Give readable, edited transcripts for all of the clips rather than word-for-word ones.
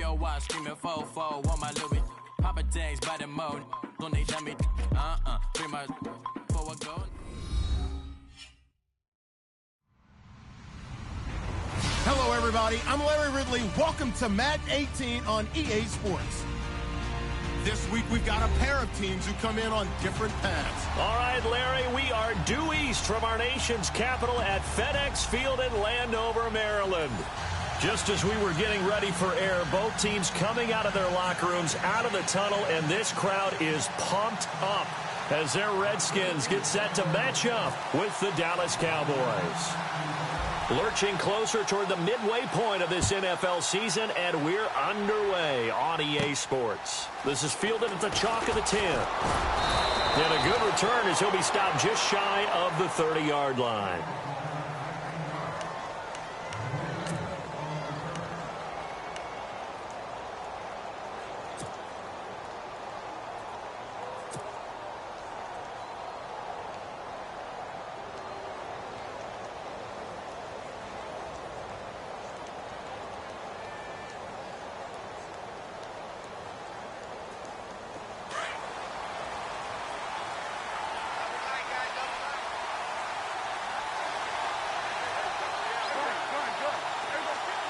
your watch, screaming fo-fo on my Louis. Papa Days by the mode, don't they dummy? Bring my forward go. Hello, everybody. I'm Larry Ridley. Welcome to Madden 18 on EA Sports. This week, we've got a pair of teams who come in on different paths. All right, Larry, we are due east from our nation's capital at FedEx Field in Landover, Maryland. Just as we were getting ready for air, both teams coming out of their locker rooms, out of the tunnel, and this crowd is pumped up as their Redskins get set to match up with the Dallas Cowboys. Lurching closer toward the midway point of this NFL season, and we're underway on EA Sports. This is fielded at the chalk of the 10. And a good return as he'll be stopped just shy of the 30-yard line.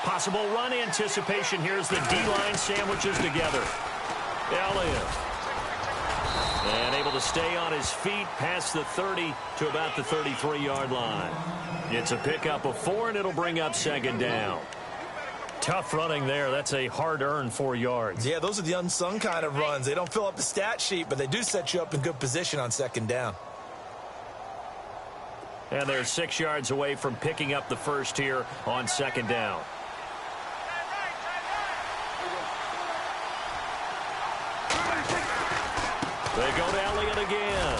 Possible run anticipation here as the D-line sandwiches together. Elliott. And able to stay on his feet past the 30 to about the 33-yard line. It's a pickup of 4, and it'll bring up second down. Tough running there. That's a hard-earned 4 yards. Yeah, those are the unsung kind of runs. They don't fill up the stat sheet, but they do set you up in good position on second down. And they're 6 yards away from picking up the first here on second down. They go to Elliott again.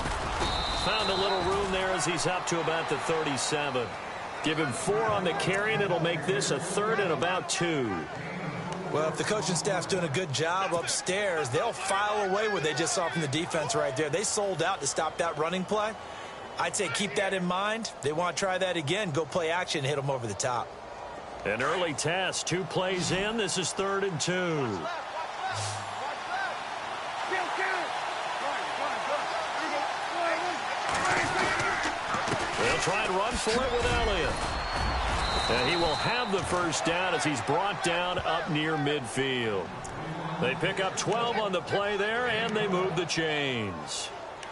Found a little room there as he's up to about the 37. Give him 4 on the carry, and it'll make this a 3rd and about 2. Well, if the coaching staff's doing a good job upstairs, they'll file away what they just saw from the defense right there. They sold out to stop that running play. I'd say keep that in mind. They want to try that again. Go play action and hit them over the top. An early test. 2 plays in. This is 3rd and 2. They'll try and run for it with Elliott. And he will have the first down as he's brought down up near midfield. They pick up 12 on the play there, and they move the chains.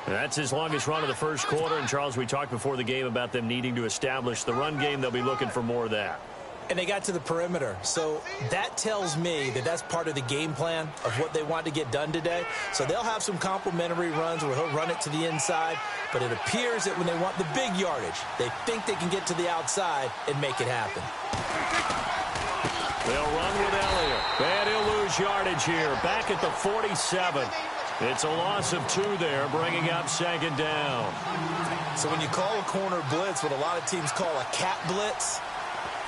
That's his longest run of the first quarter. And, Charles, we talked before the game about them needing to establish the run game. They'll be looking for more of that. And they got to the perimeter. So that tells me that that's part of the game plan of what they want to get done today. So they'll have some complementary runs where he'll run it to the inside. But it appears that when they want the big yardage, they think they can get to the outside and make it happen. They'll run with Elliott. And he'll lose yardage here. Back at the 47. It's a loss of 2 there, bringing up second down. So when you call a corner blitz, what a lot of teams call a cat blitz,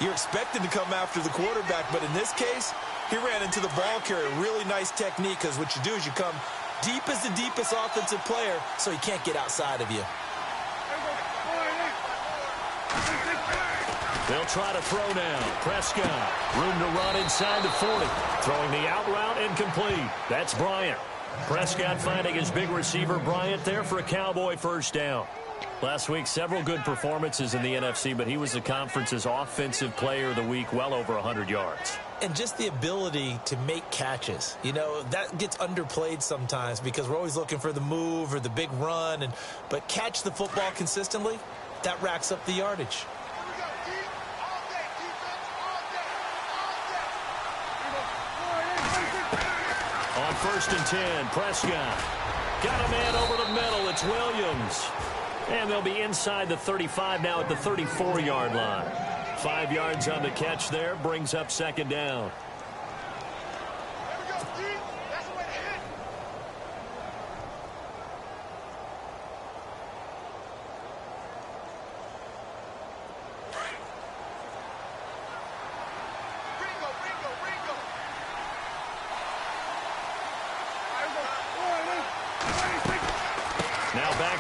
you're expected to come after the quarterback, but in this case, he ran into the ball carrier. Really nice technique, because what you do is you come deep as the deepest offensive player, so he can't get outside of you. They'll try to throw now. Prescott, room to run inside the 40. Throwing the out route incomplete. That's Bryant. Prescott finding his big receiver Bryant there for a Cowboy first down. Last week, several good performances in the NFC, but he was the conference's offensive player of the week, well over 100 yards. And just the ability to make catches. You know, that gets underplayed sometimes because we're always looking for the move or the big run. But catch the football consistently, that racks up the yardage. On 1st and 10, Prescott. Got a man over the middle. It's Williams. And they'll be inside the 35 now at the 34-yard line. 5 yards on the catch there. Brings up second down.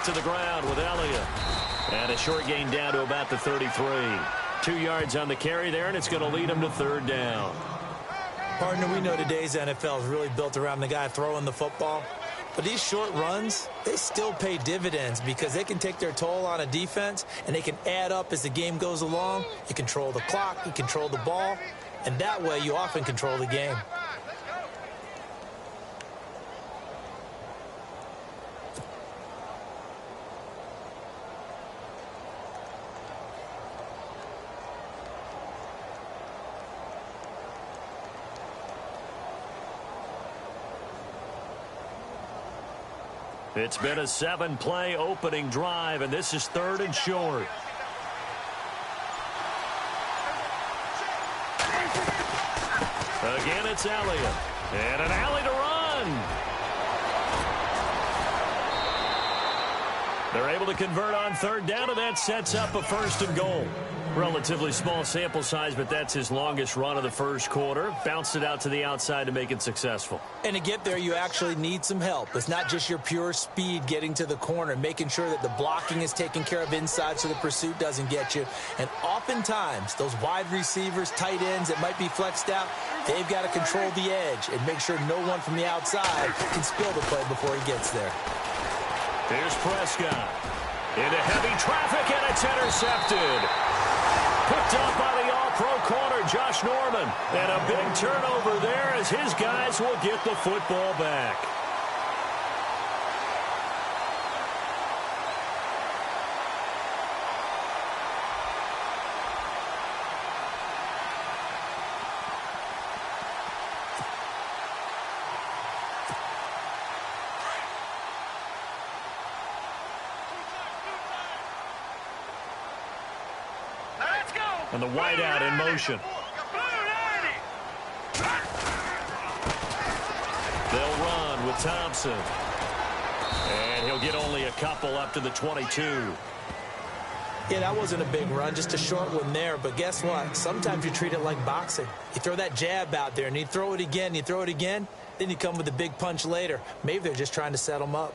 To the ground with Elliott. And a short gain down to about the 33. 2 yards on the carry there, and it's going to lead him to 3rd down. Partner, we know today's NFL is really built around the guy throwing the football. But these short runs, they still pay dividends because they can take their toll on a defense and they can add up as the game goes along. You control the clock, you control the ball, and that way you often control the game. It's been a 7-play opening drive, and this is 3rd and short. Again, it's Elliott. And an alley to run. They're able to convert on 3rd down, and that sets up a 1st and goal. Relatively small sample size, but that's his longest run of the first quarter. Bounced it out to the outside to make it successful. And to get there, you actually need some help. It's not just your pure speed getting to the corner, making sure that the blocking is taken care of inside so the pursuit doesn't get you. And oftentimes, those wide receivers, tight ends that might be flexed out, they've got to control the edge and make sure no one from the outside can spill the play before he gets there. Here's Prescott. Into heavy traffic, and it's intercepted. Picked up by the all-pro corner, Josh Norman. And a big turnover there as his guys will get the football back. And the wideout in motion. They'll run with Thompson. And he'll get only a couple up to the 22. Yeah, that wasn't a big run, just a short one there. But guess what? Sometimes you treat it like boxing. You throw that jab out there, and you throw it again, you throw it again, then you come with a big punch later. Maybe they're just trying to set them up.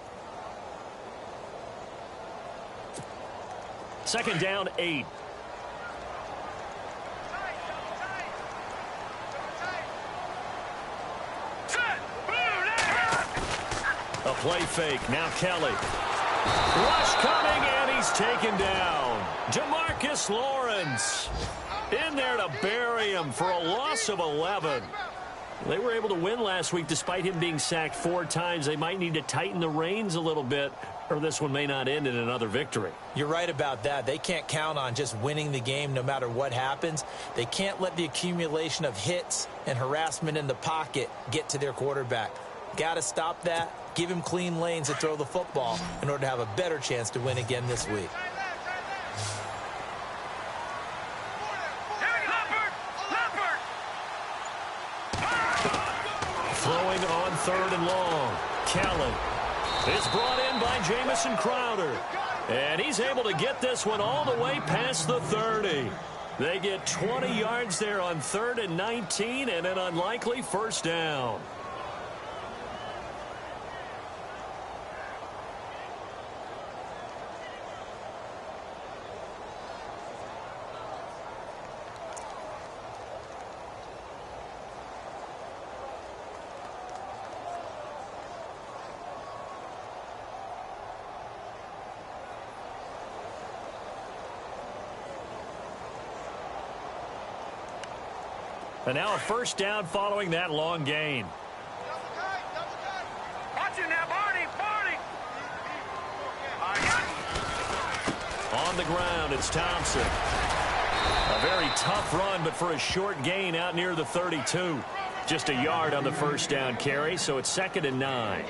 2nd down, 8. A play fake. Now Kelly. Rush coming, and he's taken down. Jamarcus Lawrence in there to bury him for a loss of 11. They were able to win last week despite him being sacked 4 times. They might need to tighten the reins a little bit, or this one may not end in another victory. You're right about that. They can't count on just winning the game no matter what happens. They can't let the accumulation of hits and harassment in the pocket get to their quarterback. Got to stop that. Give him clean lanes to throw the football in order to have a better chance to win again this week. Throwing on 3rd and long. Kelly is brought in by Jamison Crowder. And he's able to get this one all the way past the 30. They get 20 yards there on 3rd and 19 and an unlikely 1st down. And now a 1st down following that long gain. Watch it now, Barney. On the ground, it's Thompson. A very tough run, but for a short gain out near the 32. Just a yard on the 1st down carry, so it's 2nd and 9.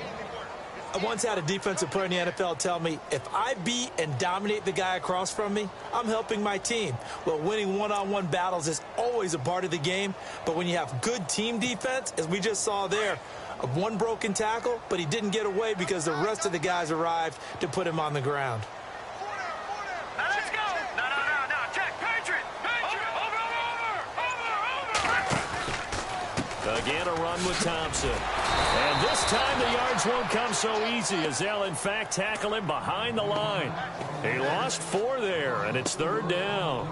I once had a defensive player in the NFL tell me, if I beat and dominate the guy across from me, I'm helping my team. Well, winning one-on-one battles is always a part of the game, but when you have good team defense, as we just saw there, one broken tackle, but he didn't get away because the rest of the guys arrived to put him on the ground. Now let's go. No. Check. Patriot. Over. Again, a run with Thompson. And this time the yards won't come so easy as they'll, in fact, tackle him behind the line. He lost 4 there, and it's 3rd down.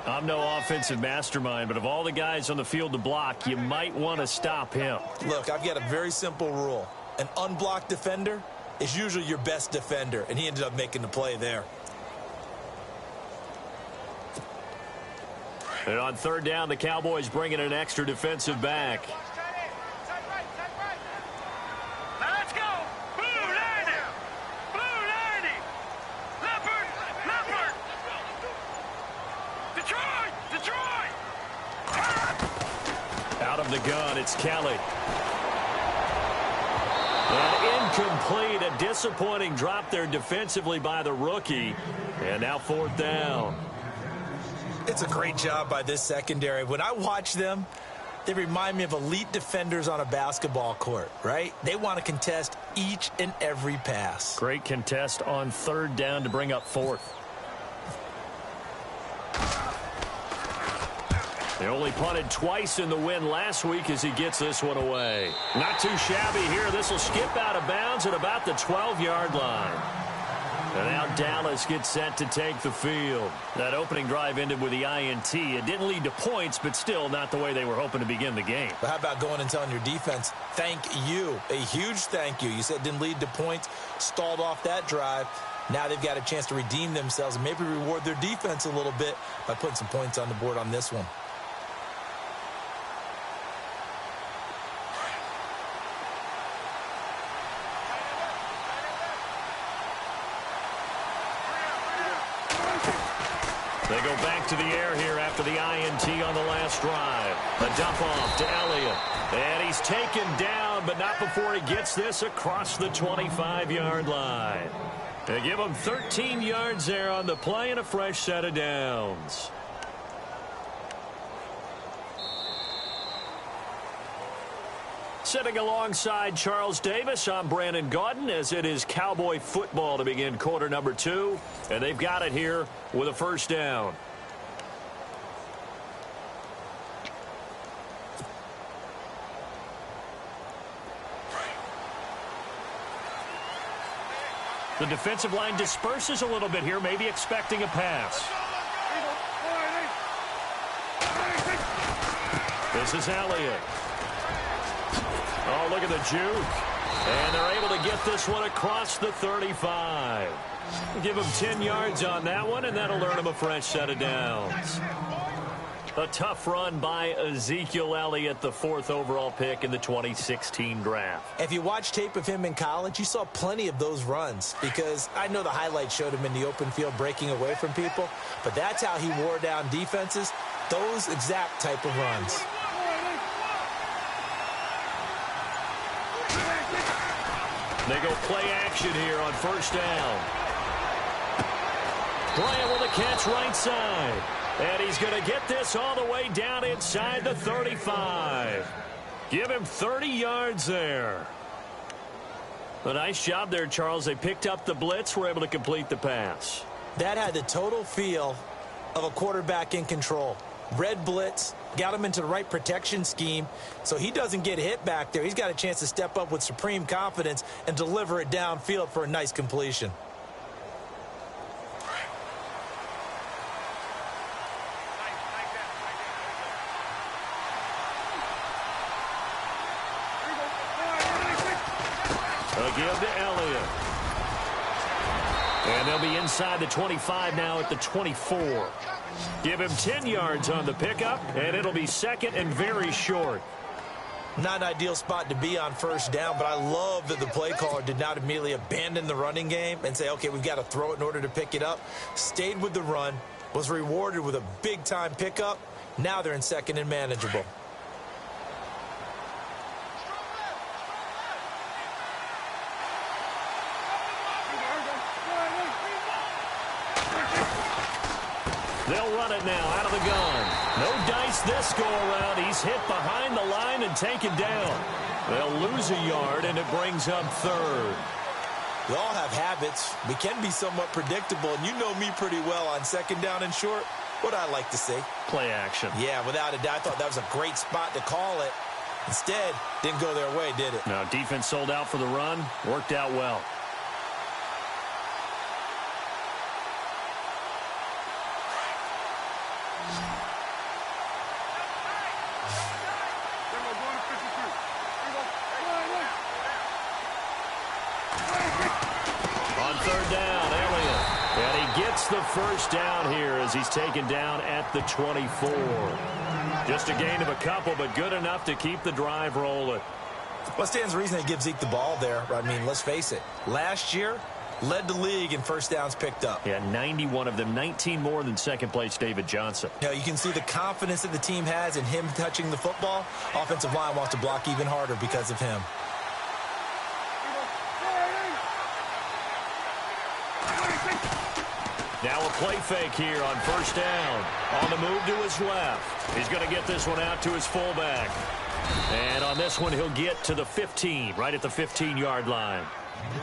I'm no offensive mastermind, but of all the guys on the field to block, you might want to stop him. Look, I've got a very simple rule. An unblocked defender is usually your best defender, and he ended up making the play there. And on third down, the Cowboys bring in an extra defensive back. Now let's go. Blue 90. Blue 90. Leopard. Leopard. Detroit. Detroit. Out of the gun, it's Kelly. And incomplete. A disappointing drop there defensively by the rookie. And now fourth down. It's a great job by this secondary. When I watch them, they remind me of elite defenders on a basketball court, right? They want to contest each and every pass. Great contest on third down to bring up fourth. They only punted twice in the win last week as he gets this one away. Not too shabby here. This will skip out of bounds at about the 12-yard line. And now Dallas gets set to take the field. That opening drive ended with the INT. It didn't lead to points, but still not the way they were hoping to begin the game. But how about going and telling your defense, thank you, a huge thank you. You said it didn't lead to points, stalled off that drive. Now they've got a chance to redeem themselves and maybe reward their defense a little bit by putting some points on the board on this one. They go back to the air here after the INT on the last drive. A dump off to Elliott. And he's taken down, but not before he gets this across the 25-yard line. They give him 13 yards there on the play and a fresh set of downs. Sitting alongside Charles Davis, I'm Brandon Gaudin, as it is Cowboy football to begin quarter number 2. And they've got it here with a first down. The defensive line disperses a little bit here, maybe expecting a pass. This is Elliott. Oh, look at the juke. And they're able to get this one across the 35. Give him 10 yards on that one, and that'll earn him a fresh set of downs. A tough run by Ezekiel Elliott, the 4th overall pick in the 2016 draft. If you watch tape of him in college, you saw plenty of those runs, because I know the highlights showed him in the open field breaking away from people, but that's how he wore down defenses, those exact type of runs. They go play action here on first down. Bryant with a catch right side. And he's going to get this all the way down inside the 35. Give him 30 yards there. A nice job there, Charles. They picked up the blitz, were able to complete the pass. That had the total feel of a quarterback in control. Red blitz, got him into the right protection scheme, so he doesn't get hit back there. He's got a chance to step up with supreme confidence and deliver it downfield for a nice completion. A give to Elliott. And they'll be inside the 25 now at the 24. Give him 10 yards on the pickup, and it'll be second and very short. Not an ideal spot to be on first down, but I love that the play caller did not immediately abandon the running game and say, okay, we've got to throw it in order to pick it up. Stayed with the run, was rewarded with a big-time pickup. Now they're in second and manageable. They'll run it now out of the gun. No dice this go-around. He's hit behind the line and taken down. They'll lose a yard, and it brings up third. We all have habits. We can be somewhat predictable, and you know me pretty well on second down and short. What I like to see? Play action. Yeah, without a doubt. I thought that was a great spot to call it. Instead, didn't go their way, did it? Now, defense sold out for the run. Worked out well. third down. Elliott. And he gets the first down here as he's taken down at the 24. Just a gain of a couple, but good enough to keep the drive rolling. What stands to reason they give Zeke the ball there? I mean, let's face it. Last year, led the league in first downs picked up. Yeah, 91 of them, 19 more than second place David Johnson. You can see the confidence that the team has in him touching the football. Offensive line wants to block even harder because of him. Now a play fake here on first down. On the move to his left. He's going to get this one out to his fullback. And on this one, he'll get to the 15, right at the 15-yard line.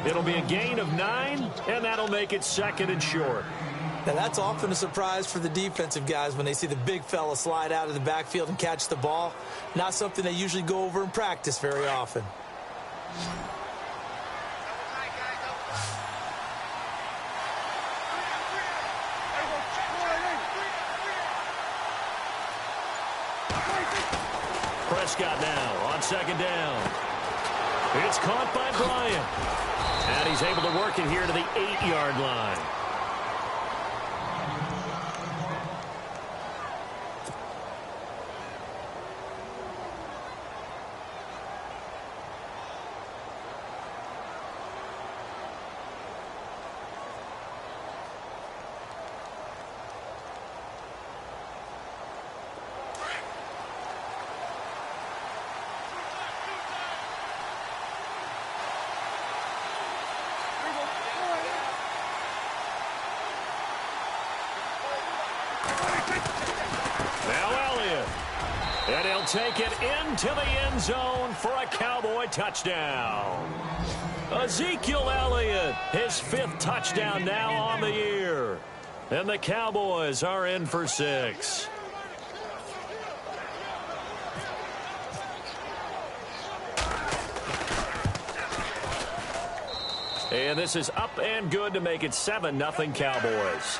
It'll be a gain of 9, and that'll make it second and short. Now, that's often a surprise for the defensive guys when they see the big fella slide out of the backfield and catch the ball. Not something they usually go over in practice very often. Prescott now on second down. It's caught by Bryant. And he's able to work it here to the 8-yard line. And he'll take it into the end zone for a Cowboy touchdown. Ezekiel Elliott, his 5th touchdown now on the year. And the Cowboys are in for 6. And this is up and good to make it 7-0 Cowboys.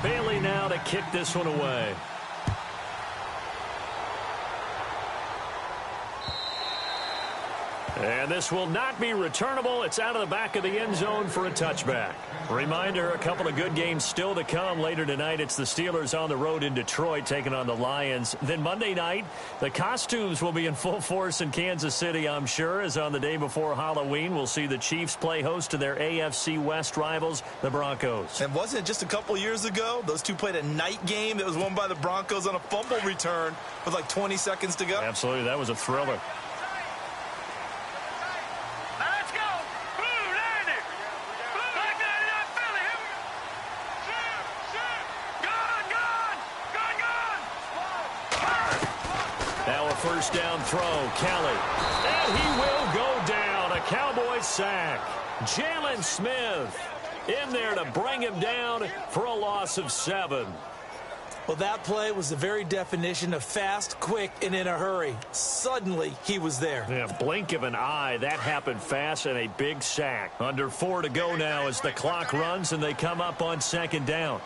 Bailey now to kick this one away. And this will not be returnable. It's out of the back of the end zone for a touchback. Reminder, a couple of good games still to come later tonight. It's the Steelers on the road in Detroit taking on the Lions. Then Monday night, the costumes will be in full force in Kansas City, I'm sure, as on the day before Halloween, we'll see the Chiefs play host to their AFC West rivals, the Broncos. And wasn't it just a couple years ago, those two played a night game that was won by the Broncos on a fumble return with like 20 seconds to go? Absolutely, that was a thriller. First down throw, Kelly. And he will go down. A Cowboys sack. Jalen Smith in there to bring him down for a loss of 7. Well, that play was the very definition of fast, quick, and in a hurry. Suddenly, he was there. Yeah, blink of an eye. That happened fast and a big sack. Under 4 to go now as the clock runs and they come up on second down.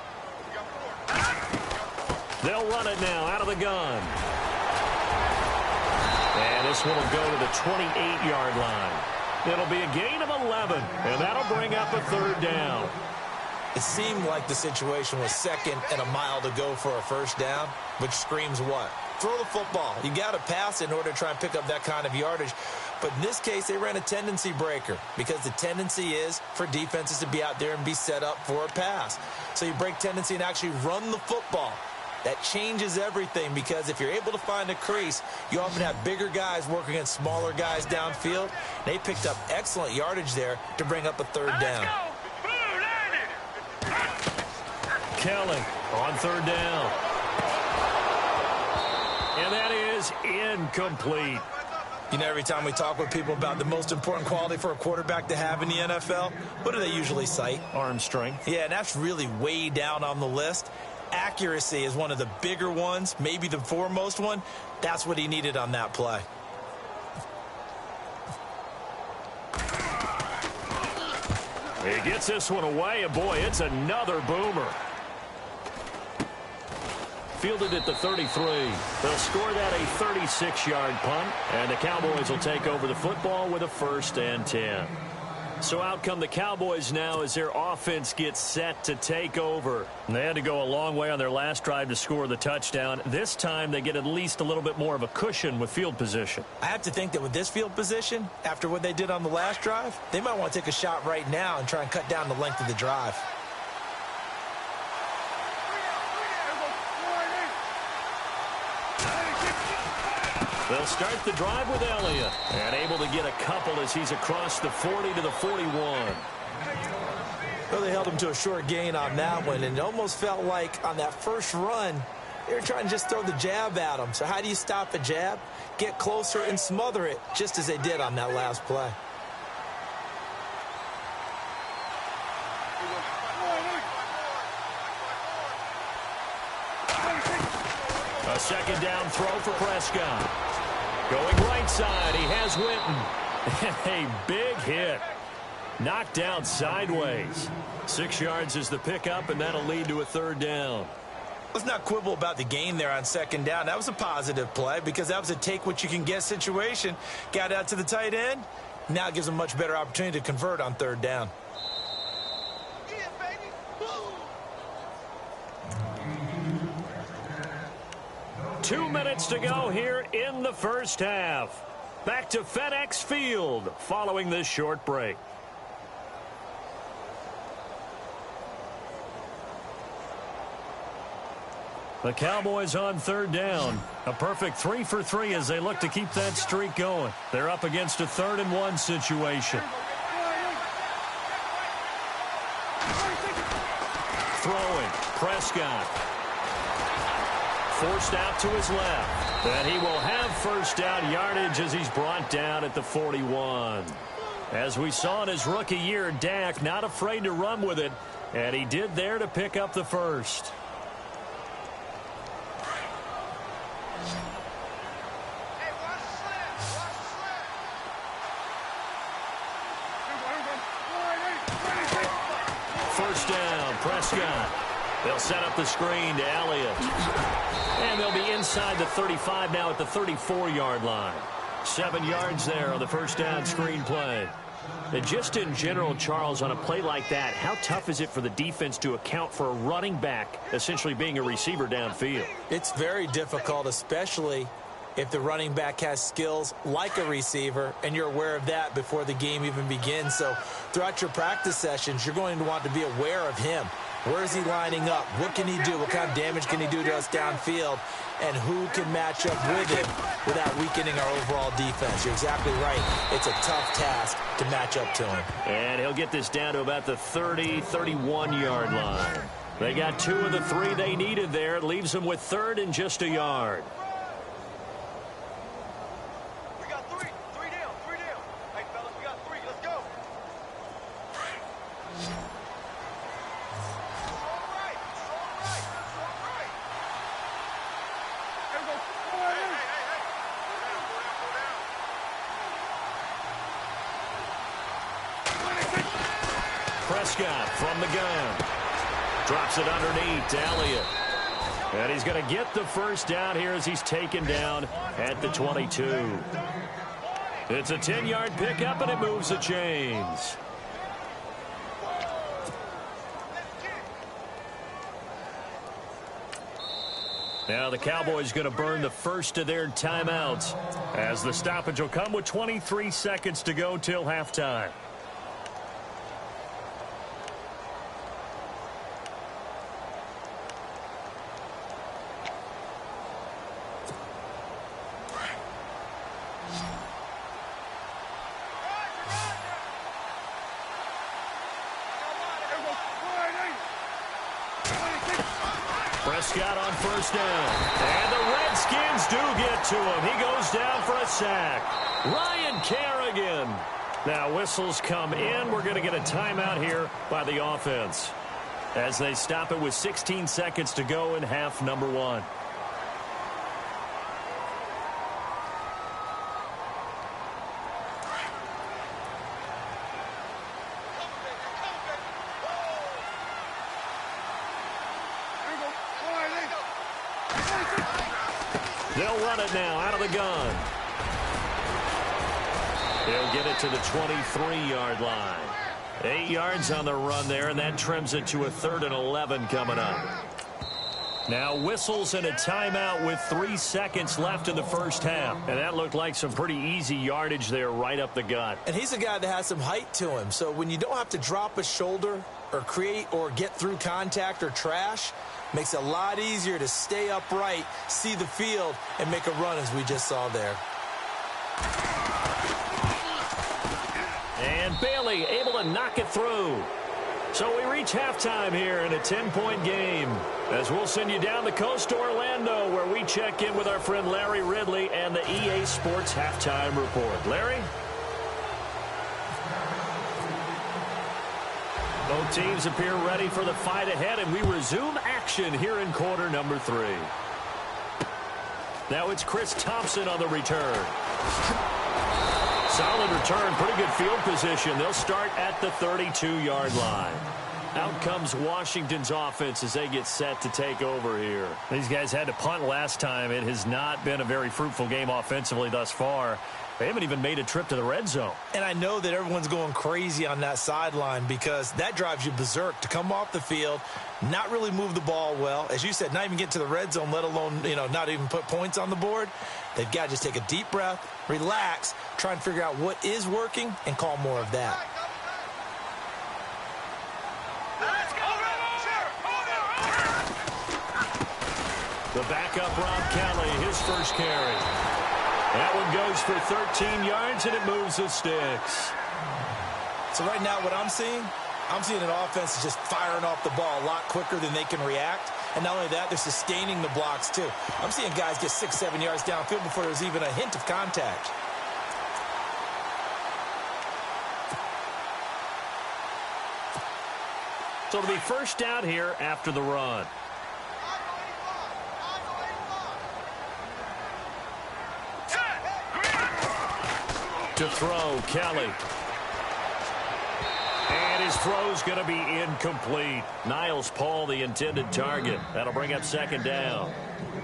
They'll run it now out of the gun. And this one will go to the 28-yard line. It'll be a gain of 11, and that'll bring up a third down. It seemed like the situation was second and a mile to go for a first down, which screams what? Throw the football. You got to pass in order to try and pick up that kind of yardage. But in this case, they ran a tendency breaker because the tendency is for defenses to be out there and be set up for a pass. So you break tendency and actually run the football. That changes everything because if you're able to find a crease, you often have bigger guys working against smaller guys downfield. They picked up excellent yardage there to bring up a third down. Kelly on third down. And that is incomplete. You know, every time we talk with people about the most important quality for a quarterback to have in the NFL, what do they usually cite? Arm strength. Yeah, and that's really way down on the list. Accuracy is one of the bigger ones, maybe the foremost one. That's what he needed on that play. He gets this one away, and boy, it's another boomer. fielded at the 33. They'll score that a 36-yard punt, and the Cowboys will take over the football with a 1st and 10. So out come the Cowboys now as their offense gets set to take over. And they had to go a long way on their last drive to score the touchdown. This time they get at least a little bit more of a cushion with field position. I have to think that with this field position, after what they did on the last drive, they might want to take a shot right now and try and cut down the length of the drive. They'll start the drive with Elliott, and able to get a couple as he's across the 40 to the 41. Well, they held him to a short gain on that one, and it almost felt like on that first run, they were trying to just throw the jab at him. So how do you stop a jab? Get closer and smother it, just as they did on that last play. A 2nd down throw for Prescott. Going right side, he has Winton. A big hit. Knocked down sideways. 6 yards is the pickup, and that'll lead to a 3rd down. Let's not quibble about the gain there on 2nd down. That was a positive play because that was a take-what-you-can-get situation. Got out to the tight end. Now it gives them a much better opportunity to convert on 3rd down. 2 minutes to go here in the first half. Back to FedEx Field following this short break. The Cowboys on 3rd down. A perfect 3 for 3 as they look to keep that streak going. They're up against a 3rd and 1 situation. Throwing. Prescott. Forced out to his left. And he will have 1st down yardage as he's brought down at the 41. As we saw in his rookie year, Dak not afraid to run with it. And he did there to pick up the 1st. First down, Prescott. They'll set up the screen to Elliott. And they'll be inside the 35 now at the 34-yard line. 7 yards there on the 1st down screen play. And just in general, Charles, on a play like that, how tough is it for the defense to account for a running back essentially being a receiver downfield? It's very difficult, especially if the running back has skills like a receiver, and you're aware of that before the game even begins. So throughout your practice sessions, you're going to want to be aware of him. Where is he lining up? What can he do? What kind of damage can he do to us downfield? And who can match up with him without weakening our overall defense? You're exactly right. It's a tough task to match up to him. And he'll get this down to about the 30, 31-yard line. They got 2 of the 3 they needed there. It leaves them with 3rd and just a yard. We got 3 down. Hey, fellas, we got 3. Let's go. Prescott from the gun. Drops it underneath to Elliott. And he's going to get the 1st down here as he's taken down at the 22. It's a 10-yard pickup, and it moves the chains. Now the Cowboys going to burn the first of their timeouts as the stoppage will come with 23 seconds to go till halftime. Prescott on 1st down. And the Redskins do get to him. He goes down for a sack. Ryan Kerrigan. Now whistles come in. We're going to get a timeout here by the offense as they stop it with 16 seconds to go in half number 1. They'll run it now out of the gun. He'll get it to the 23-yard line. 8 yards on the run there, and that trims it to a 3rd and 11 coming up. Now whistles and a timeout with 3 seconds left in the first half. And that looked like some pretty easy yardage there right up the gut. And he's a guy that has some height to him. So when you don't have to drop a shoulder or create or get through contact or trash, makes it a lot easier to stay upright, see the field, and make a run as we just saw there. And Bailey able to knock it through. So we reach halftime here in a 10-point game. As we'll send you down the coast to Orlando, where we check in with our friend Larry Ridley and the EA Sports Halftime Report. Larry? Both teams appear ready for the fight ahead, and we resume action here in quarter number 3. Now it's Chris Thompson on the return. Solid return, pretty good field position. They'll start at the 32-yard line. Out comes Washington's offense as they get set to take over here. These guys had to punt last time. It has not been a very fruitful game offensively thus far. They haven't even made a trip to the red zone. And I know that everyone's going crazy on that sideline because that drives you berserk to come off the field, not really move the ball well. As you said, not even get to the red zone, let alone, not even put points on the board. They've got to just take a deep breath, relax, try and figure out what is working, and call more of that. The backup, Rob Kelly, his first carry. That one goes for 13 yards, and it moves the sticks. So right now what I'm seeing an offense that's just firing off the ball a lot quicker than they can react. And not only that, they're sustaining the blocks, too. I'm seeing guys get 6-7 yards downfield before there's even a hint of contact. So it'll be first down here after the run. To throw, Kelly. And his throw's going to be incomplete. Niles Paul, the intended target. That'll bring up second down.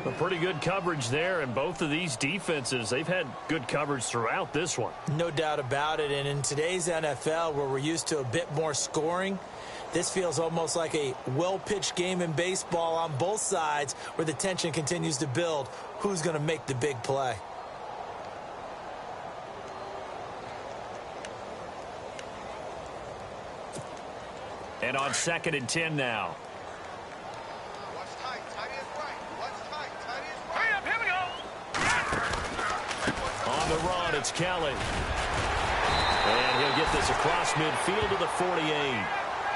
A pretty good coverage there, and both of these defenses, they've had good coverage throughout this one. No doubt about it, and in today's NFL, where we're used to a bit more scoring, this feels almost like a well-pitched game in baseball on both sides where the tension continues to build. Who's going to make the big play? And on 2nd and 10 now. Watch tight. Tight is right. Watch tight. Tight is right. Here we go. On the run, it's Kelly. And he'll get this across midfield to the 48.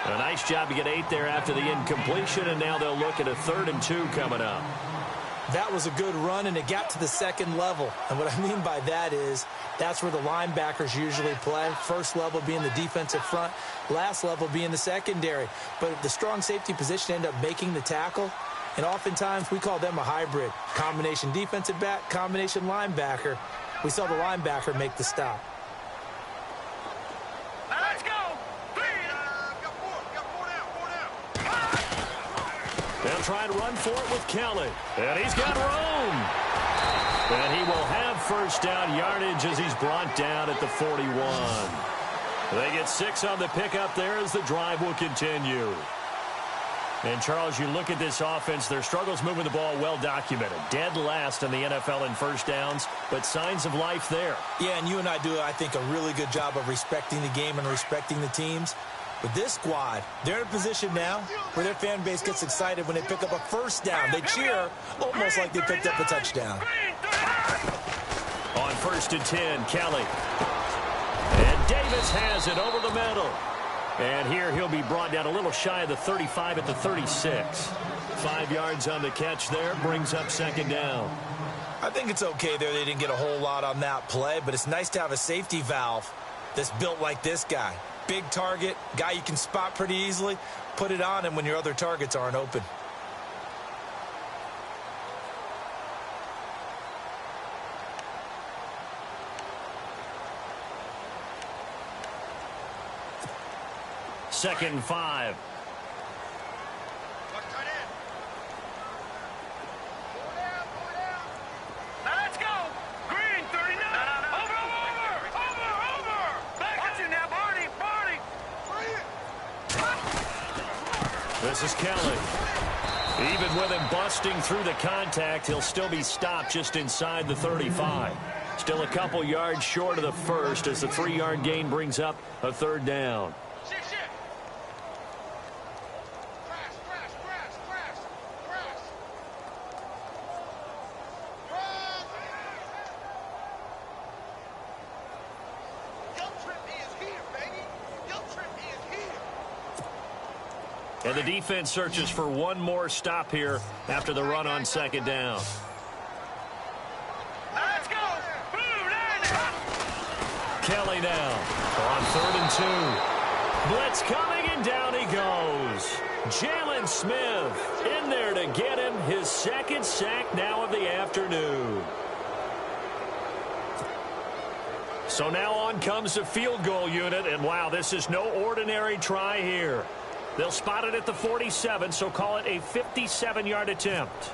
A nice job to get 8 there after the incompletion, and now they'll look at a 3rd and 2 coming up. That was a good run, and it got to the second level. And what I mean by that is that's where the linebackers usually play. First level being the defensive front, last level being the secondary. But the strong safety position ended up making the tackle, and oftentimes we call them a hybrid. Combination defensive back, combination linebacker. We saw the linebacker make the stop. Let's go. Got four down. They'll try and run for it with Kelly. And he's got room. And he will have first down yardage as he's brought down at the 41. They get 6 on the pickup there as the drive will continue. And, Charles, you look at this offense, their struggles moving the ball well documented. Dead last in the NFL in first downs, but signs of life there. Yeah, and you and I do, I think, a really good job of respecting the game and respecting the teams. With this squad, they're in a position now where their fan base gets excited when they pick up a first down. They cheer almost like they picked up a touchdown. On 1st and 10, Kelly. And Davis has it over the middle. And here he'll be brought down a little shy of the 35 at the 36. 5 yards on the catch there, brings up second down. I think it's okay there. They didn't get a whole lot on that play, but it's nice to have a safety valve that's built like this guy. Big target, guy you can spot pretty easily. Put it on him when your other targets aren't open. Second and 5. Watch tight end. This is Kelly. Even with him busting through the contact, he'll still be stopped just inside the 35. Still a couple yards short of the first as the 3-yard gain brings up a third down. And the defense searches for one more stop here after the run on second down. Let's go. Kelly now on 3rd and 2. Blitz coming, and down he goes. Jalen Smith in there to get him his second sack now of the afternoon. So now on comes the field goal unit, and wow, this is no ordinary try here. They'll spot it at the 47, so call it a 57-yard attempt.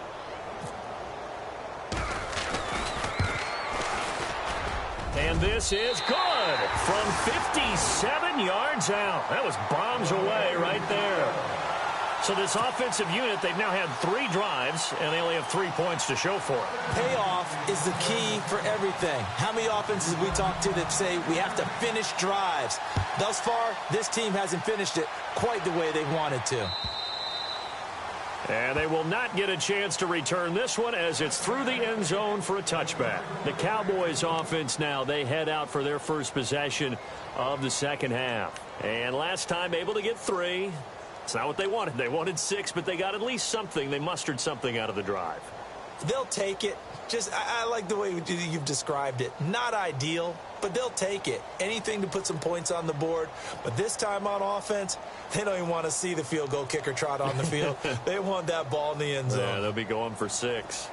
And this is good from 57 yards out. That was bombs away right there. So this offensive unit, they've now had 3 drives, and they only have 3 points to show for it. Payoff is the key for everything. How many offenses have we talked to that say we have to finish drives? Thus far, this team hasn't finished it quite the way they wanted to. And they will not get a chance to return this one as it's through the end zone for a touchback. The Cowboys offense now, they head out for their first possession of the second half. And last time able to get 3. It's not what they wanted. They wanted 6, but they got at least something. They mustered something out of the drive. They'll take it. I like the way you've described it. Not ideal, but they'll take it. Anything to put some points on the board. But this time on offense, they don't even want to see the field goal kicker trot on the field. They want that ball in the end zone. Yeah, they'll be going for 6.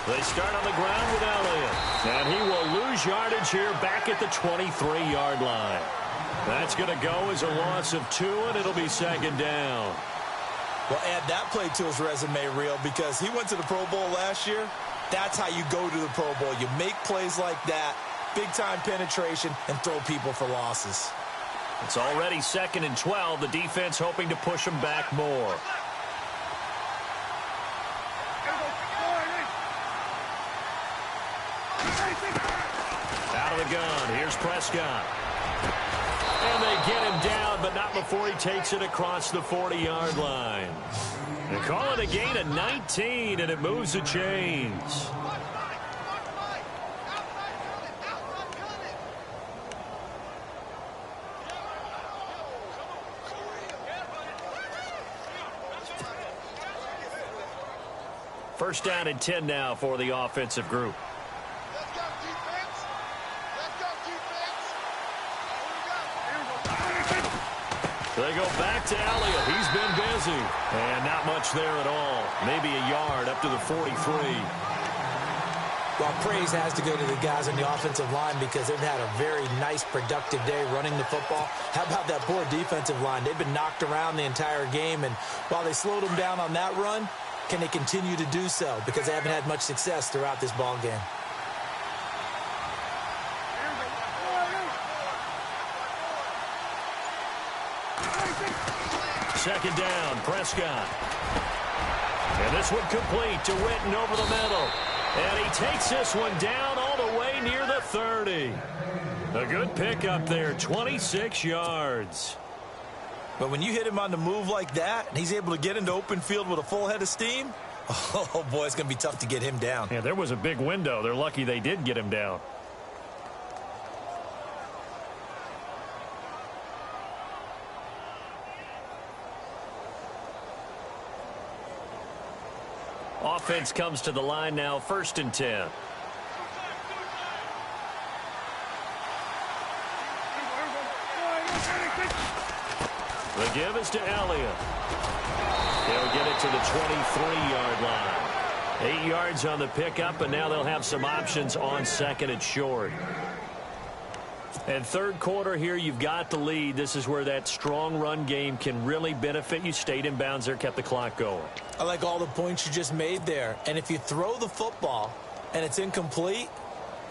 They start on the ground with Elliott. And he will lose yardage here back at the 23-yard line. That's going to go as a loss of 2, and it'll be second down. Well, add that play to his resume reel because he went to the Pro Bowl last year. That's how you go to the Pro Bowl. You make plays like that, big-time penetration, and throw people for losses. It's already 2nd and 12. The defense hoping to push him back more. Out of the gun. Here's Prescott. And they get him down, but not before he takes it across the 40-yard line. They call it a gain of 19, and it moves the chains. First down and 10 now for the offensive group. They go back to Elliott. He's been busy. And not much there at all. Maybe a yard up to the 43. Well, praise has to go to the guys on the offensive line because they've had a very nice, productive day running the football. How about that poor defensive line? They've been knocked around the entire game, and while they slowed them down on that run, can they continue to do so? Because they haven't had much success throughout this ball game. Second down, Prescott. And this one complete to Witten over the middle. And he takes this one down all the way near the 30. A good pickup there, 26 yards. But when you hit him on the move like that, and he's able to get into open field with a full head of steam, oh, boy, it's going to be tough to get him down. Yeah, there was a big window. They're lucky they did get him down. Offense comes to the line now, 1st and 10. The give is to Elliott. They'll get it to the 23-yard line. 8 yards on the pickup, and now they'll have some options on 2nd and short. And 3rd quarter here, you've got the lead. This is where that strong run game can really benefit you. Stayed in bounds there, kept the clock going. I like all the points you just made there. And if you throw the football and it's incomplete,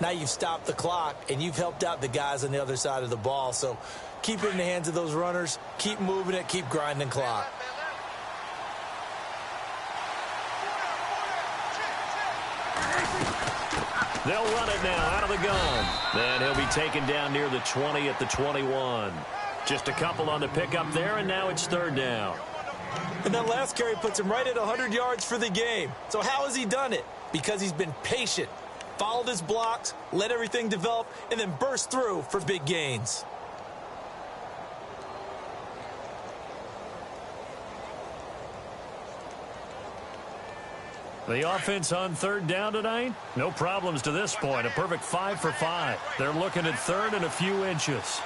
Now you've stopped the clock, and you've helped out the guys on the other side of the ball. So keep it in the hands of those runners. Keep moving it. Keep grinding clock. They'll run it now out of the gun. And he'll be taken down near the 20 at the 21. Just a couple on the pickup there, and now it's third down. And that last carry puts him right at 100 yards for the game. So how has he done it? Because he's been patient, followed his blocks, let everything develop, and then burst through for big gains. The offense on third down tonight, no problems to this point. A perfect 5 for 5. They're looking at third and a few inches.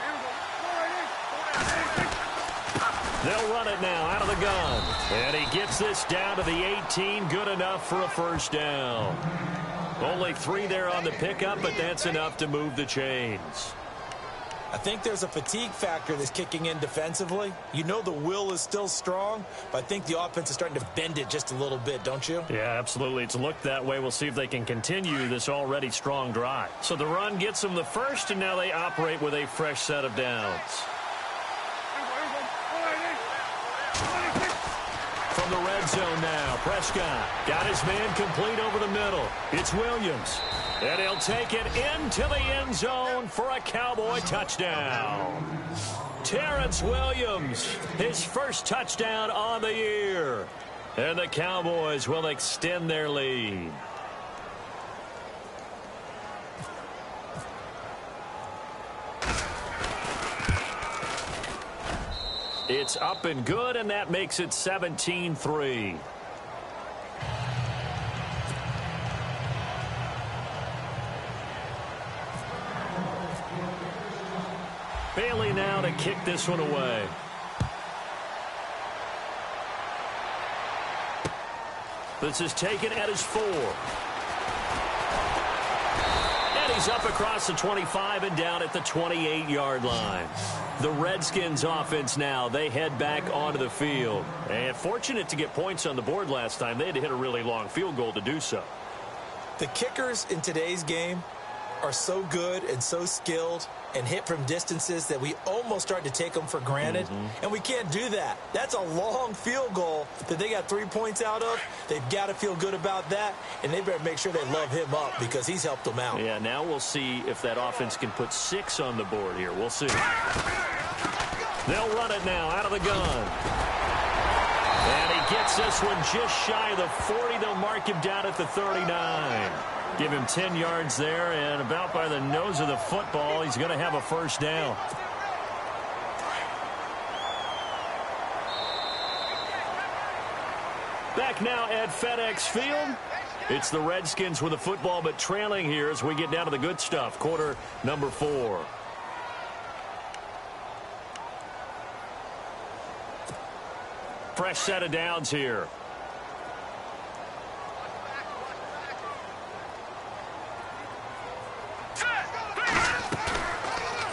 They'll run it now out of the gun. And he gets this down to the 18. Good enough for a first down. Only 3 there on the pickup, but that's enough to move the chains. I think there's a fatigue factor that's kicking in defensively. You know the will is still strong, but I think the offense is starting to bend it just a little bit, don't you? Yeah, absolutely. It's looked that way. We'll see if they can continue this already strong drive. So the run gets them the first, and now they operate with a fresh set of downs. From the red zone now, Prescott got his man complete over the middle. It's Williams. And he'll take it into the end zone for a Cowboy touchdown. Terrence Williams, his first touchdown on the year. And the Cowboys will extend their lead. It's up and good, and that makes it 17-3. Bailey now to kick this one away. This is taken at his 4. And he's up across the 25 and down at the 28-yard line. The Redskins offense now, they head back onto the field. And fortunate to get points on the board last time. They had to hit a really long field goal to do so. The kickers in today's game are so good and so skilled and hit from distances that we almost start to take them for granted. And we can't do that. That's a long field goal that they got 3 points out of. They've got to feel good about that, and they better make sure they love him up because he's helped them out. Yeah, now we'll see if that offense can put 6 on the board here. We'll see. They'll run it now out of the gun. And he gets this one just shy of the 40. They'll mark him down at the 39. Give him 10 yards there, and about by the nose of the football, he's going to have a first down. Back now at FedEx Field. It's the Redskins with the football, but trailing here as we get down to the good stuff. Quarter number 4. Fresh set of downs here.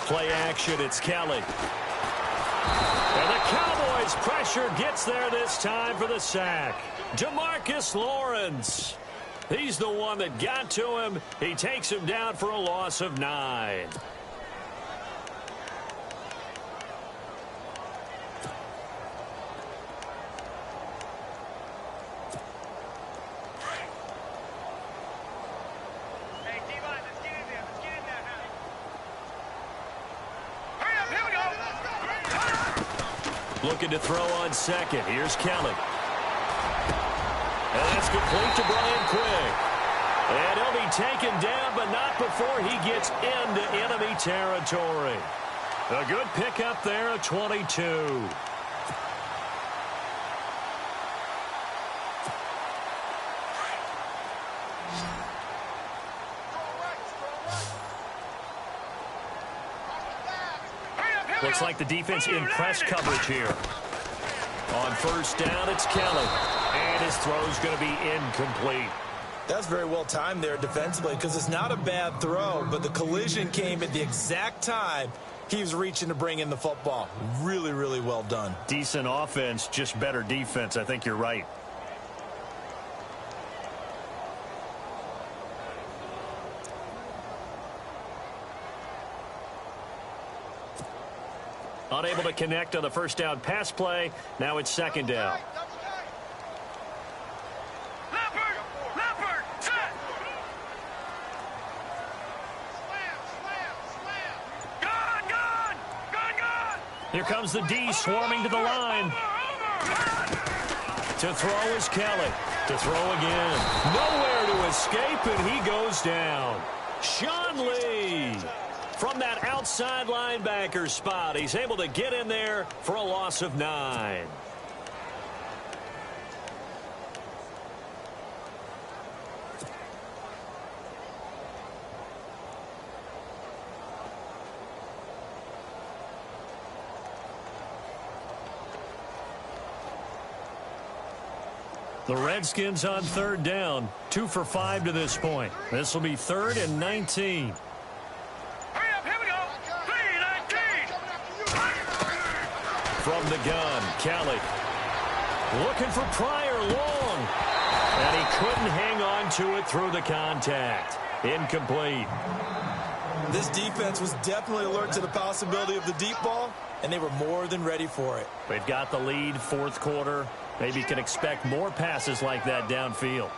Play action, it's Kelly. And the Cowboys' pressure gets there this time for the sack. DeMarcus Lawrence. He's the one that got to him. He takes him down for a loss of 9. Looking to throw on second. Here's Kelly. And that's complete to Brian Quick. And he'll be taken down, but not before he gets into enemy territory. A good pickup there, a 22. Looks like the defense in press coverage here. On first down, it's Kelly. And his throw's going to be incomplete. That's very well timed there defensively because it's not a bad throw, but the collision came at the exact time he was reaching to bring in the football. Really, really well done. Decent offense, just better defense. I think you're right. Unable to connect on the first down pass play. Now it's second down. Leopard, set. Gun. Here comes the D swarming to the line. To throw is Kelly. To throw again. Nowhere to escape, and he goes down. Sean Lee. From that outside linebacker spot, he's able to get in there for a loss of 9. The Redskins on third down, 2 for 5 to this point. This will be 3rd and 19. Hurry up, here we go. 3-19. From the gun, Kelly. Looking for Pryor long. And he couldn't hang on to it through the contact. Incomplete. This defense was definitely alert to the possibility of the deep ball, and they were more than ready for it. They've got the lead, 4th quarter. Maybe can expect more passes like that downfield.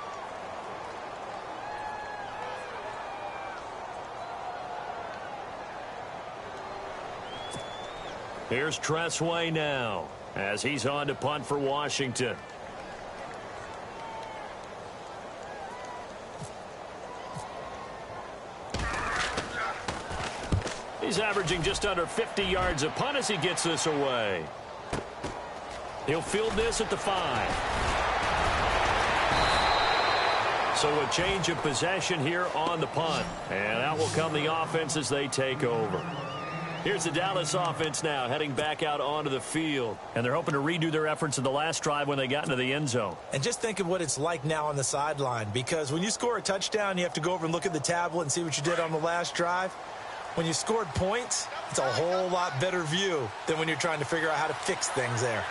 Here's Tressway now as he's on to punt for Washington. He's averaging just under 50 yards a punt as he gets this away. He'll field this at the 5. So a change of possession here on the punt. And out will come the offense as they take over. Here's the Dallas offense now heading back out onto the field. And they're hoping to redo their efforts in the last drive when they got into the end zone. And just think of what it's like now on the sideline, because when you score a touchdown, you have to go over and look at the tablet and see what you did on the last drive. When you scored points, it's a whole lot better view than when you're trying to figure out how to fix things there.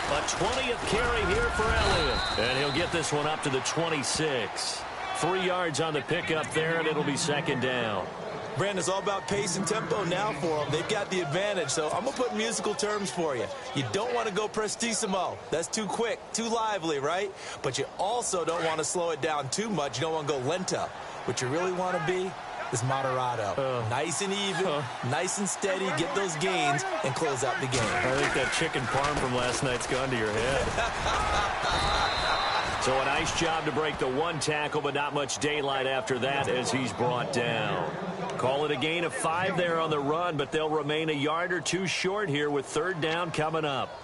A 20th carry here for Elliott. And he'll get this one up to the 26. 3 yards on the pickup there, and it'll be second down. Brandon, it's all about pace and tempo now for them. They've got the advantage, so I'm going to put musical terms for you. You don't want to go prestissimo. That's too quick, too lively, right? But you also don't want to slow it down too much. You don't want to go lento. What you really want to be is moderato. Nice and even, nice and steady, get those gains, and close out the game. I think that chicken parm from last night's gone to your head. So a nice job to break the 1 tackle, but not much daylight after that as he's brought down. Call it a gain of 5 there on the run, but they'll remain a yard or 2 short here with 3rd down coming up.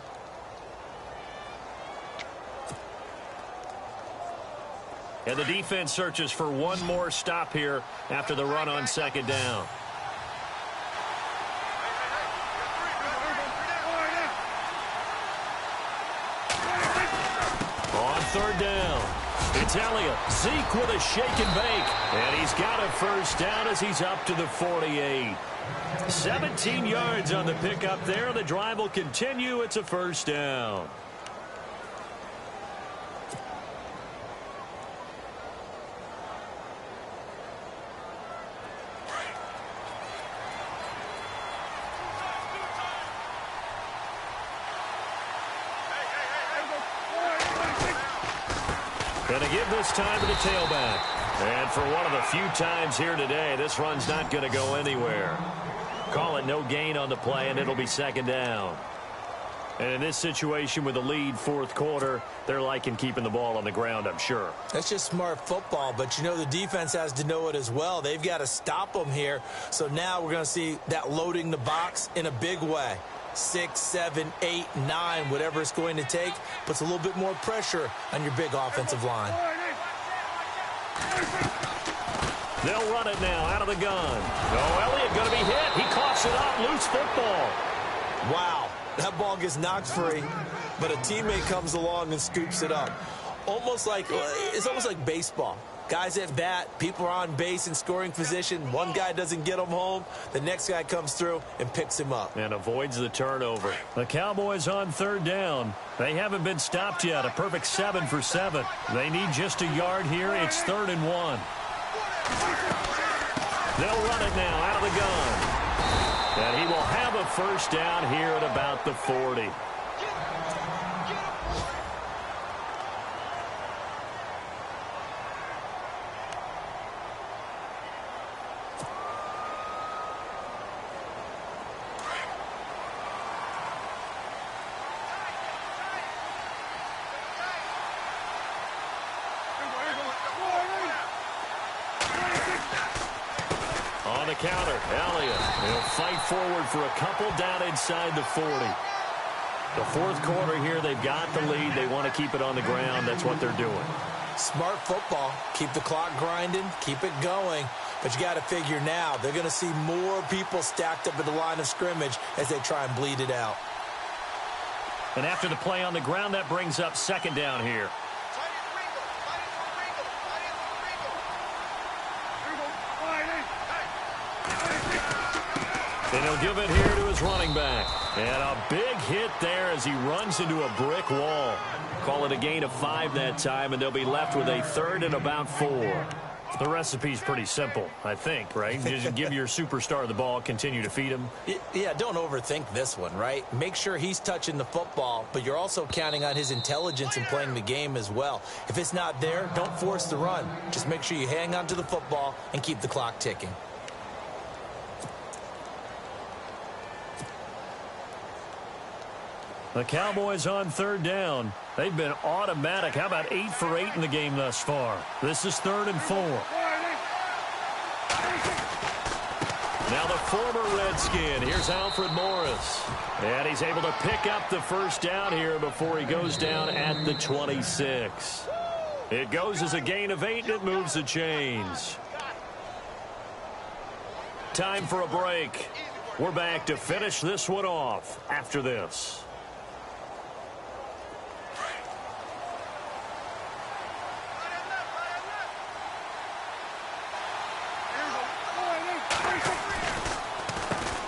And the defense searches for one more stop here after the run on second down. On 3rd down, it's Elliott. Zeke with a shake and bake. And he's got a first down as he's up to the 48. 17 yards on the pickup there. The drive will continue. It's a first down. Going to give this time to the tailback. And for one of the few times here today, this run's not going to go anywhere. Call it no gain on the play, and it'll be second down. And in this situation with the lead 4th quarter, they're liking keeping the ball on the ground, I'm sure. That's just smart football, but you know the defense has to know it as well. They've got to stop them here. So now we're going to see that loading the box in a big way. 6, 7, 8, 9, whatever it's going to take, puts a little bit more pressure on your big offensive line. They'll run it now out of the gun. Oh, Elliott going to be hit. He coughs it up. Loose football. Wow, that ball gets knocked free, but a teammate comes along and scoops it up. It's almost like baseball. Guys at bat, people are on base in scoring position. One guy doesn't get him home. The next guy comes through and picks him up. And avoids the turnover. The Cowboys on 3rd down. They haven't been stopped yet. A perfect 7 for 7. They need just a yard here. It's 3rd and 1. They'll run it now out of the gun. And he will have a first down here at about the 40. On the counter, Elliott. He'll fight forward for a couple down inside the 40. The fourth quarter here, they've got the lead. They want to keep it on the ground. That's what they're doing. Smart football. Keep the clock grinding. Keep it going. But you got to figure now, they're going to see more people stacked up at the line of scrimmage as they try and bleed it out. And after the play on the ground, that brings up second down here. And he'll give it here to his running back. And a big hit there as he runs into a brick wall. Call it a gain of 5 that time, and they'll be left with a third and about 4. The recipe's pretty simple, I think, right? Just give your superstar the ball, continue to feed him. Yeah, don't overthink this one, right? Make sure he's touching the football, but you're also counting on his intelligence in playing the game as well. If it's not there, don't force the run. Just make sure you hang on to the football and keep the clock ticking. The Cowboys on third down. They've been automatic. How about 8 for 8 in the game thus far? This is 3rd and 4. Now the former Redskin. Here's Alfred Morris. And he's able to pick up the first down here before he goes down at the 26. It goes as a gain of 8, and it moves the chains. Time for a break. We're back to finish this one off after this.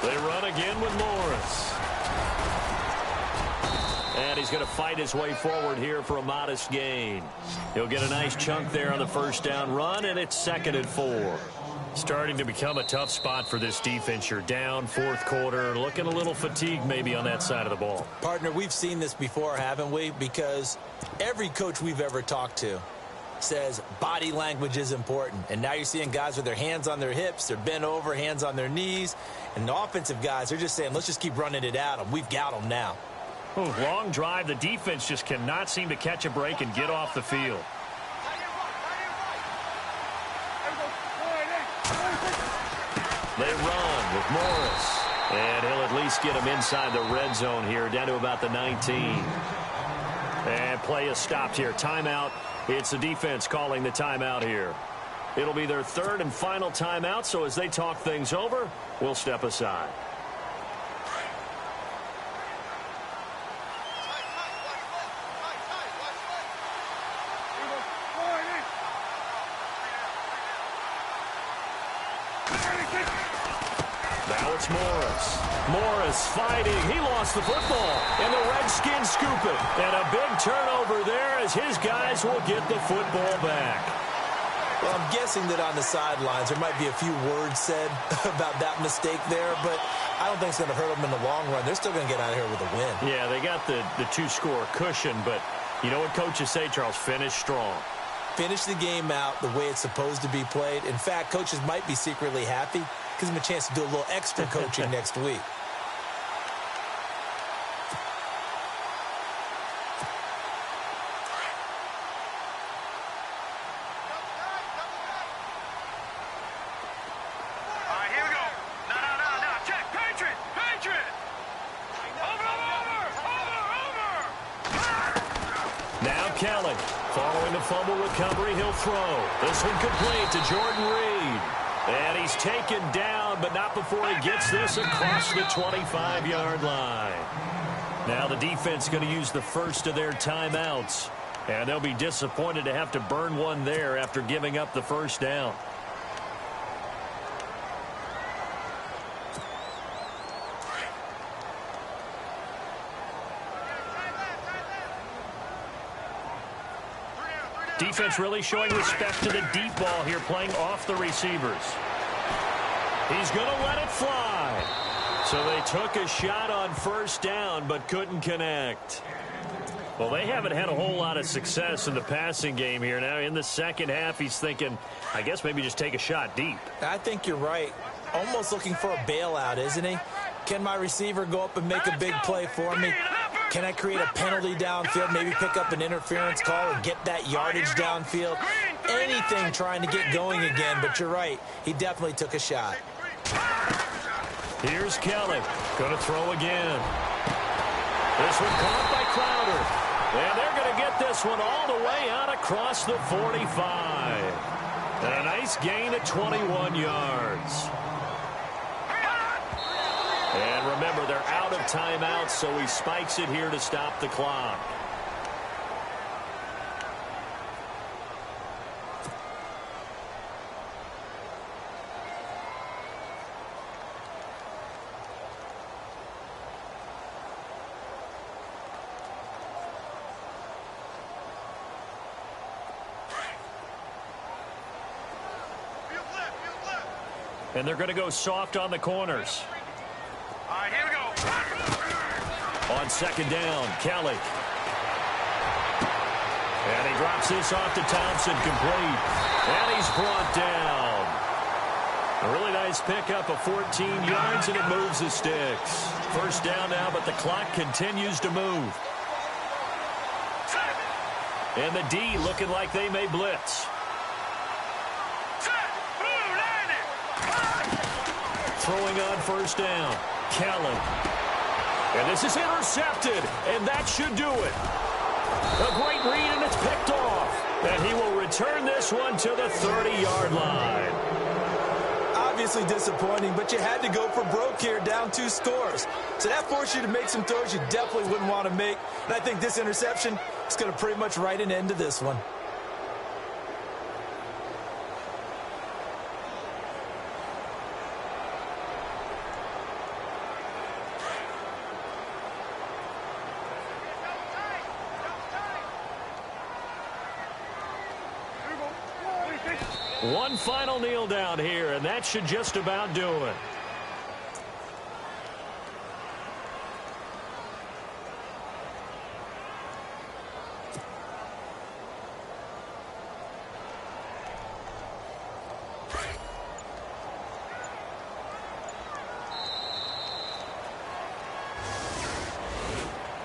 They run again with Morris. And he's going to fight his way forward here for a modest gain. He'll get a nice chunk there on the first down run, and it's 2nd and 4. Starting to become a tough spot for this defense. You're down, fourth quarter, looking a little fatigued maybe on that side of the ball. Partner, we've seen this before, haven't we? Because every coach we've ever talked to says body language is important. And now you're seeing guys with their hands on their hips, they're bent over, hands on their knees. And the offensive guys, they're just saying, let's just keep running it at them. We've got them now. Oh, long drive. The defense just cannot seem to catch a break and get off the field. They run with Morris. And he'll at least get him inside the red zone here, down to about the 19. And play is stopped here. Timeout. It's the defense calling the timeout here. It'll be their 3rd and final timeout, so as they talk things over, we'll step aside. Now it's Morris. Morris fighting. He lost the football. And the Redskins scoop it. And a big turnover there as his guys will get the football back. Well, I'm guessing that on the sidelines there might be a few words said about that mistake there, but I don't think it's going to hurt them in the long run. They're still going to get out of here with a win. Yeah, they got the 2-score cushion, but you know what coaches say, Charles? Finish strong. Finish the game out the way it's supposed to be played. In fact, coaches might be secretly happy. Gives them a chance to do a little extra coaching next week. Kelly, following the fumble recovery, he'll throw. This one complete to Jordan Reed. And he's taken down, but not before he gets this across the 25-yard line. Now the defense going to use the first of their timeouts. And they'll be disappointed to have to burn one there after giving up the first down. Defense really showing respect to the deep ball here, playing off the receivers. He's going to let it fly. So they took a shot on first down but couldn't connect. Well, they haven't had a whole lot of success in the passing game here. Now in the second half, he's thinking, I guess maybe just take a shot deep. I think you're right. Almost looking for a bailout, isn't he? Can my receiver go up and make a big play for me? Can I create a penalty downfield, maybe pick up an interference call or get that yardage downfield? Anything trying to get going again, but you're right. He definitely took a shot. Here's Kelly. Going to throw again. This one caught by Crowder. And they're going to get this one all the way out across the 45. And a nice gain of 21 yards. And remember, they're out of timeouts, so he spikes it here to stop the clock. And they're going to go soft on the corners. All right, here we go. On second down, Kelly. And he drops this off to Thompson, complete. And he's brought down. A really nice pickup of 14 yards, and it moves the sticks. First down now, but the clock continues to move. And the D looking like they may blitz. Throwing on first down, Kelly. And this is intercepted, and that should do it. A great read, and it's picked off. And he will return this one to the 30-yard line. Obviously disappointing, but you had to go for broke here, down 2 scores. So that forced you to make some throws you definitely wouldn't want to make. And I think this interception is going to pretty much write an end to this one. One final kneel down here, and that should just about do it.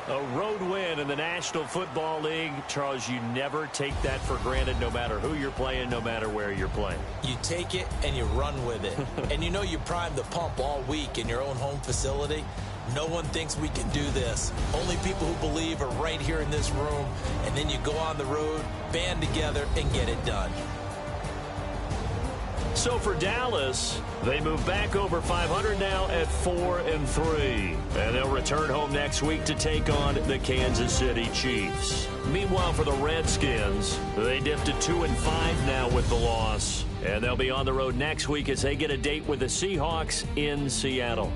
A road win in the National Football League. Charles, you never take that for granted, no matter who you're playing, no matter where you're playing. You take it and you run with it. And you know you primed the pump all week in your own home facility. No one thinks we can do this. Only people who believe are right here in this room. And then you go on the road, band together, and get it done. So for Dallas, they move back over 500 now at 4-3. And they'll return home next week to take on the Kansas City Chiefs. Meanwhile, for the Redskins, they dipped to 2-5 now with the loss. And they'll be on the road next week as they get a date with the Seahawks in Seattle.